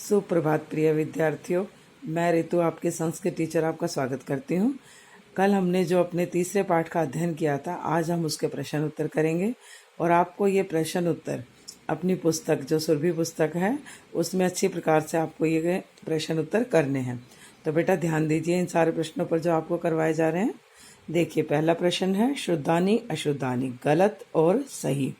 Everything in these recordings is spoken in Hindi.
सुप्रभात प्रिय विद्यार्थियों, मैं रितु आपके संस्कृत टीचर आपका स्वागत करती हूँ। कल हमने जो अपने तीसरे पाठ का अध्ययन किया था, आज हम उसके प्रश्न उत्तर करेंगे और आपको ये प्रश्न उत्तर अपनी पुस्तक जो सुरभि पुस्तक है उसमें अच्छी प्रकार से आपको ये प्रश्न उत्तर करने हैं। तो बेटा ध्यान दीजिए इन सारे प्रश्नों पर जो आपको करवाए जा रहे हैं। देखिए, पहला प्रश्न है शुद्धानी अशुद्धानी, गलत और सही,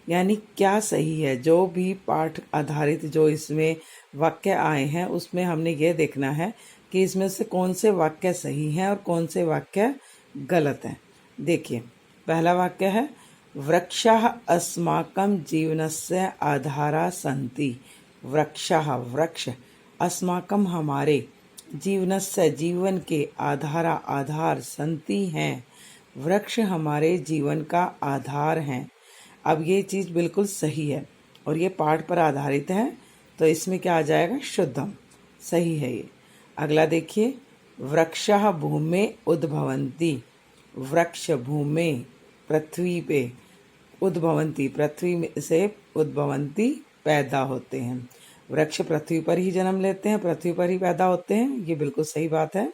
यानी क्या सही है। जो भी पाठ आधारित जो इसमें वाक्य आए हैं उसमें हमने ये देखना है कि इसमें से कौन से वाक्य सही हैं और कौन से वाक्य गलत हैं। देखिए, पहला वाक्य है वृक्षाः अस्माकं जीवनस्य आधारा सन्ति। वृक्षाः वृक्ष, अस्माकं हमारे, जीवनस्य जीवन के, आधारा आधार, सन्ति हैं, वृक्ष हमारे जीवन का आधार हैं। अब ये चीज़ बिल्कुल सही है और ये पाठ पर आधारित है, तो इसमें क्या आ जाएगा, शुद्धम, सही है ये। अगला देखिए, वृक्षाः भूमे उद्भवन्ति। वृक्ष भूमे, पृथ्वी पे, उद्भवन्ति, पृथ्वी में से उद्भवन्ति, पैदा होते हैं। वृक्ष पृथ्वी पर ही जन्म लेते हैं, पृथ्वी पर ही पैदा होते हैं, ये बिल्कुल सही बात है,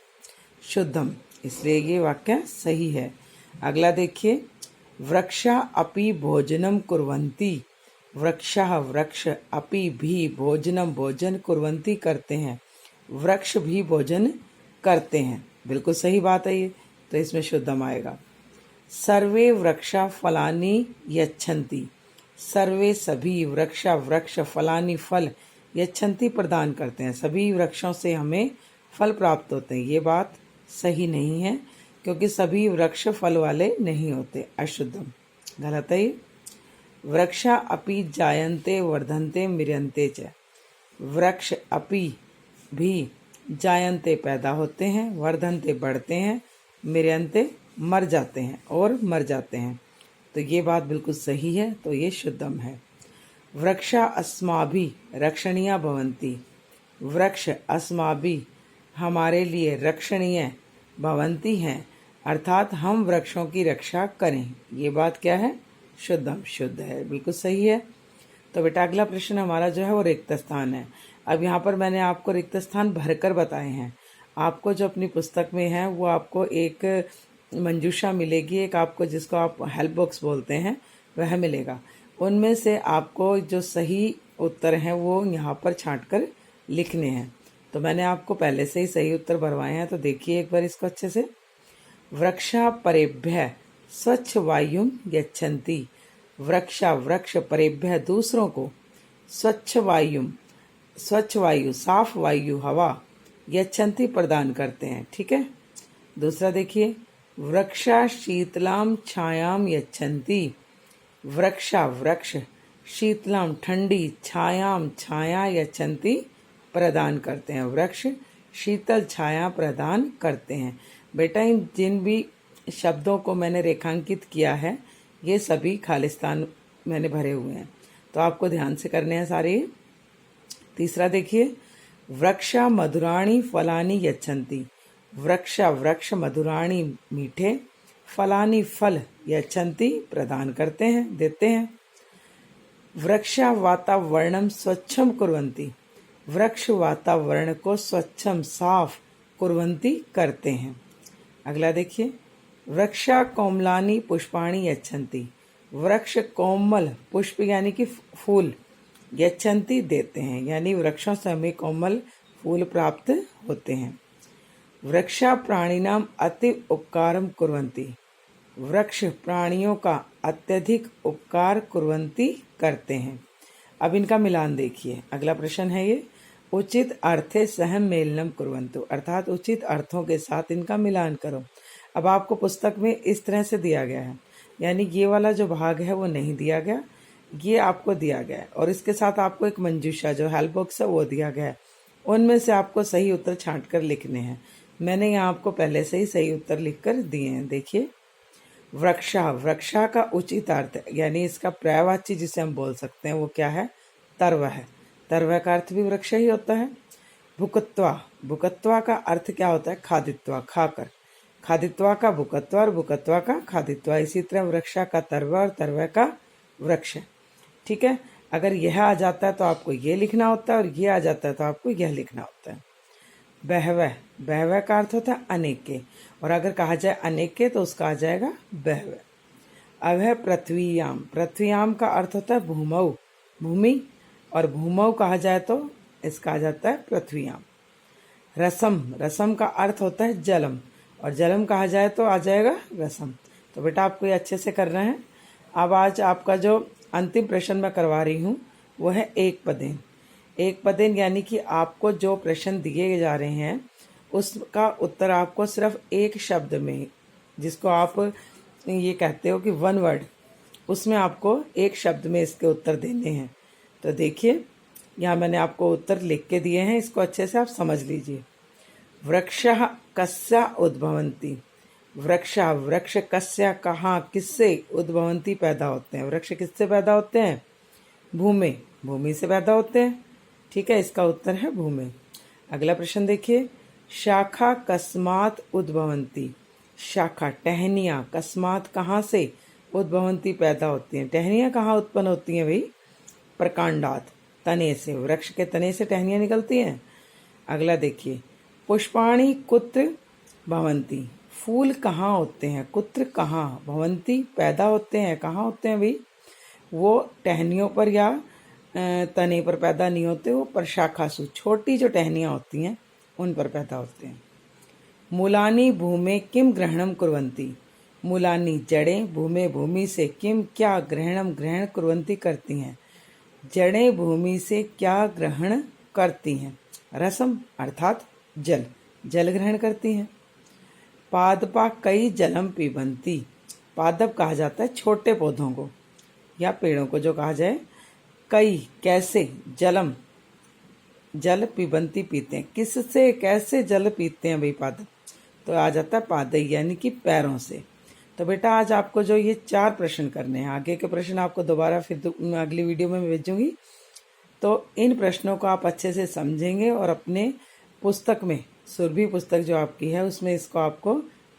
शुद्धम, इसलिए ये वाक्य सही है। अगला देखिए, वृक्षा अपि भोजनम कुर्वन्ति। वृक्षाः वृक्ष, अपि भी, भोजनम भोजन, कुर्वन्ति करते हैं, वृक्ष भी भोजन करते हैं, बिल्कुल सही बात है ये, तो इसमें शुद्धम आएगा। सर्वे वृक्षा फलानि यच्छन्ति। सर्वे सभी, वृक्षा वृक्ष, फलानि फल, यच्छन्ति प्रदान करते हैं, सभी वृक्षों से हमें फल प्राप्त होते हैं। ये बात सही नहीं है क्योंकि सभी वृक्ष फल वाले नहीं होते, अशुद्धम, गलत है ये। वृक्षा अपि जायन्ते वर्धन्ते म्रियन्ते च। वृक्ष अपि भी, जायन्ते पैदा होते हैं, वर्धन्ते बढ़ते हैं, म्रियन्ते मर जाते हैं और मर जाते हैं, तो ये बात बिल्कुल सही है, तो ये शुद्धम है। वृक्षा अस्माभिः रक्षणीया भवन्ति। वृक्ष अस्माभिः हमारे लिए, रक्षणीय भवन्ति हैं, अर्थात हम वृक्षों की रक्षा करें, ये बात क्या है, शुद्धम, शुद्ध है, बिल्कुल सही है। तो बेटा अगला प्रश्न हमारा जो है वो रिक्त स्थान है। अब यहाँ पर मैंने आपको रिक्त स्थान भरकर बताए हैं। आपको जो अपनी पुस्तक में है वो आपको एक मंजूषा मिलेगी, एक आपको जिसको आप हेल्प बॉक्स बोलते हैं वह मिलेगा। उनमें से आपको जो सही उत्तर हैं वो यहाँ पर छाँट कर लिखने हैं। तो मैंने आपको पहले से ही सही उत्तर भरवाए हैं, तो देखिए एक बार इसको अच्छे से। वृक्षा परेभ्य स्वच्छ वायुं यच्छन्ति। वृक्षा वृक्ष, परेभ्य दूसरों को, स्वच्छ वायुं, स्वच्छ वायु, साफ वायु, हवा, यच्छन्ति प्रदान करते हैं, ठीक है। दूसरा देखिए, वृक्षा शीतलां छायां यच्छन्ति। वृक्षा वृक्ष, शीतलां ठंडी, छायां छाया, यच्छन्ति प्रदान करते हैं, वृक्ष शीतल छाया प्रदान करते हैं। बेटा इन जिन भी शब्दों को मैंने रेखांकित किया है ये सभी खालिस्तान मैंने भरे हुए हैं, तो आपको ध्यान से करने हैं सारे। तीसरा देखिए, वृक्षा मधुराणि फलानि यच्छन्ति। वृक्षा वृक्ष, मधुराणि मीठे, फलानि फल, यच्छन्ति प्रदान करते हैं, देते हैं। वृक्षा वातावरणं स्वच्छं कुर्वन्ति। वृक्ष वातावरण को स्वच्छम, साफ, कुर्वन्ति करते हैं। अगला देखिए, वृक्षा कोमलानि पुष्पाणि यच्छन्ति। वृक्ष कोमल, पुष्प यानी कि फूल, यच्छन्ति देते हैं, यानी वृक्षों से हमें कोमल फूल प्राप्त होते हैं। वृक्षा प्राणिनां अति उपकारं कुर्वन्ति। वृक्ष प्राणियों का अत्यधिक उपकार कुर्वन्ति करते हैं। अब इनका मिलान देखिए। अगला प्रश्न है ये, उचित अर्थे सह मेलनम कुर्वन्तु, अर्थात उचित अर्थों के साथ इनका मिलान करो। अब आपको पुस्तक में इस तरह से दिया गया है, यानी ये वाला जो भाग है वो नहीं दिया गया, ये आपको दिया गया है और इसके साथ आपको एक मंजूषा जो हेल्प बॉक्स है वो दिया गया है। उनमें से आपको सही उत्तर छांट कर लिखने हैं। मैंने यहाँ आपको पहले से ही सही उत्तर लिख कर दिए हैं। देखिए, वृक्षा, वृक्षा का उचित अर्थ यानी इसका पर्यायवाची जिसे हम बोल सकते हैं वो क्या है, तर्व है। तर्व का अर्थ भी वृक्ष ही होता है। भुकत्वा, भुकत्वा का अर्थ क्या होता है, खादित्वा, खाकर। खादित्वा का भुकत्वा और भुकत्वा का खादित्वा, इसी तरह वृक्षा का तर्व और तर्व का वृक्ष, ठीक है। अगर यह आ जाता है तो आपको ये लिखना होता है, और ये आ जाता है तो आपको यह लिखना होता है। बहवह, बहवह का अर्थ होता है अनेक के, और अगर कहा जाए अनेक के तो उसका आ जाएगा बहवह। अब है पृथ्वीयाम, पृथ्वीयाम का अर्थ होता है भूमौ, भूमि, और भूमौ कहा जाए तो इसका आ जाता है पृथ्वीयाम। रसम, रसम का अर्थ होता है जलम, और जलम कहा जाए तो आ जाएगा रसम। तो बेटा आपको ये अच्छे से करना है। अब आज आपका जो अंतिम प्रश्न मैं करवा रही हूँ वो है एक पदेन। एक पदेन यानी कि आपको जो प्रश्न दिए जा रहे हैं उसका उत्तर आपको सिर्फ एक शब्द में, जिसको आप ये कहते हो कि वन वर्ड, उसमें आपको एक शब्द में इसके उत्तर देने हैं। तो देखिए, यहाँ मैंने आपको उत्तर लिख के दिए हैं, इसको अच्छे से आप समझ लीजिए। वृक्षः कस्य उद्भवन्ति, वृक्ष, वृक्ष कस्य कहाँ किससे, उद्भवन्ति पैदा होते हैं। वृक्ष किससे पैदा होते हैं? भूमि, भूमि से पैदा होते हैं। ठीक है, इसका उत्तर है भूमि। अगला प्रश्न देखिए, शाखा कस्मात् उद्भवन्ति, शाखा टहनियाँ, कस्मात् कहाँ से, उद्भवन्ति पैदा होती हैं। टहनियाँ कहाँ उत्पन्न होती हैं भाई? प्रकांडात, तने से, वृक्ष के तने से टहनियाँ निकलती हैं। अगला देखिए, पुष्पाणि कुत्र भवन्ति, फूल कहाँ होते हैं? कुत्र कहाँ, भवन्ति पैदा होते हैं, कहाँ होते हैं भाई? वो टहनियों पर या तने पर पैदा नहीं होते, वो प्रशाखासु, छोटी जो टहनियाँ होती हैं उन पर पैदा होते हैं। मूलानि भूमे किम ग्रहणम कुर्वन्ति, मूलानि जड़ें, भूमे भूमि से, किम क्या, ग्रहणम ग्रहण, कुर्वन्ति करती हैं। जड़ें भूमि से क्या ग्रहण करती हैं? रसम अर्थात जल, जल ग्रहण करती हैं। पादपा कई जलम पिबन्ति, पादप कहा जाता है छोटे पौधों को या पेड़ों को जो कहा जाए। कई कैसे, जलम जल, पिबन्ति पीते हैं, किससे कैसे जल पीते हैं भाई पादप? तो आ जाता है पादई यानी कि पैरों से। तो बेटा आज आपको जो ये 4 प्रश्न करने हैं, आगे के प्रश्न आपको दोबारा फिर अगली वीडियो में भेजूंगी। तो इन प्रश्नों को आप अच्छे से समझेंगे और अपने पुस्तक में, सुरभि पुस्तक जो आपकी है उसमें इसको आपको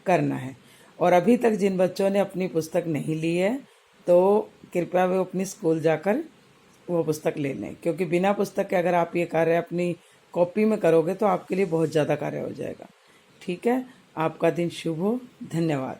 करना है। और अभी तक जिन बच्चों ने अपनी पुस्तक नहीं ली है तो कृपया वे अपनी स्कूल जाकर वो पुस्तक ले लें, क्योंकि बिना पुस्तक के अगर आप ये कार्य अपनी कॉपी में करोगे तो आपके लिए बहुत ज़्यादा कार्य हो जाएगा। ठीक है, आपका दिन शुभ हो। धन्यवाद।